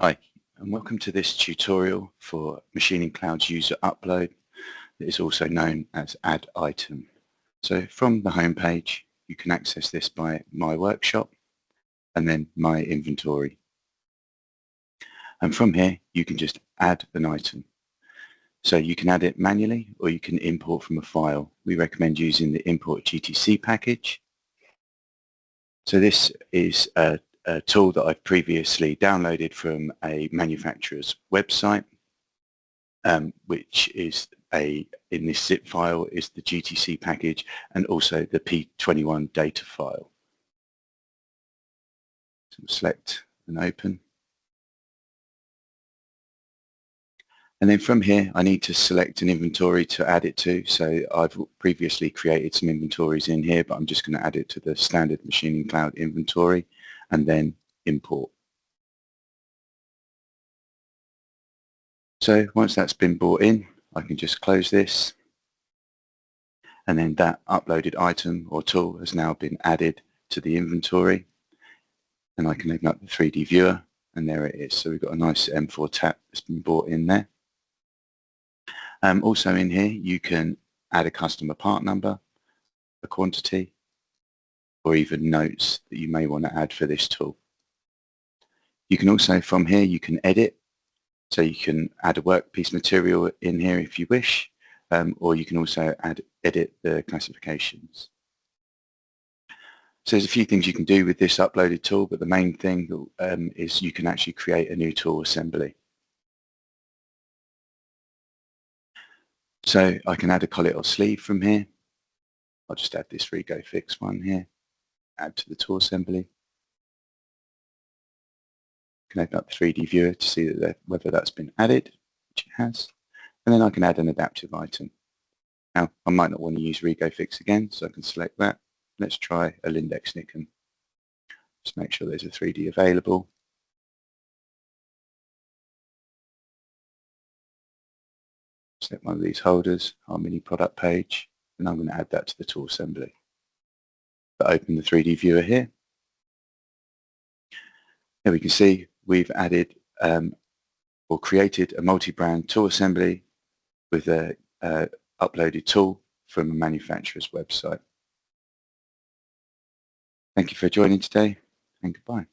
Hi, and welcome to this tutorial for MachiningCloud's user upload that is also known as Add Item. So from the home page, you can access this by My Workshop and then My Inventory. And from here, you can just add an item. So you can add it manually or you can import from a file. We recommend using the import GTC package. So this is a tool that I've previously downloaded from a manufacturer's website, which is in this zip file is the GTC package and also the P21 data file. So select and open. And then from here, I need to select an inventory to add it to. So I've previously created some inventories in here, but I'm just going to add it to the standard MachiningCloud inventory and then import. So once that's been brought in, I can just close this. And then that uploaded item or tool has now been added to the inventory. And I can open up the 3D viewer and there it is. So we've got a nice M4 tap that's been brought in there. Also in here, you can add a customer part number, a quantity, or even notes that you may want to add for this tool. You can also, from here, you can edit. So you can add a workpiece material in here if you wish, or you can also edit the classifications. So there's a few things you can do with this uploaded tool, but the main thing is you can actually create a new tool assembly. So I can add a collet or sleeve from here. I'll just add this RegoFix one here, add to the tool assembly. I can open up the 3D viewer to see whether that's been added, which it has. And then I can add an adaptive item. Now, I might not want to use RegoFix again, so I can select that. Let's try a Lindex Nicken. Just make sure there's a 3D available. Select one of these holders, our mini product page, and I'm going to add that to the tool assembly. But open the 3D viewer here. Here we can see we've added or created a multi-brand tool assembly with a uploaded tool from a manufacturer's website. Thank you for joining today and goodbye.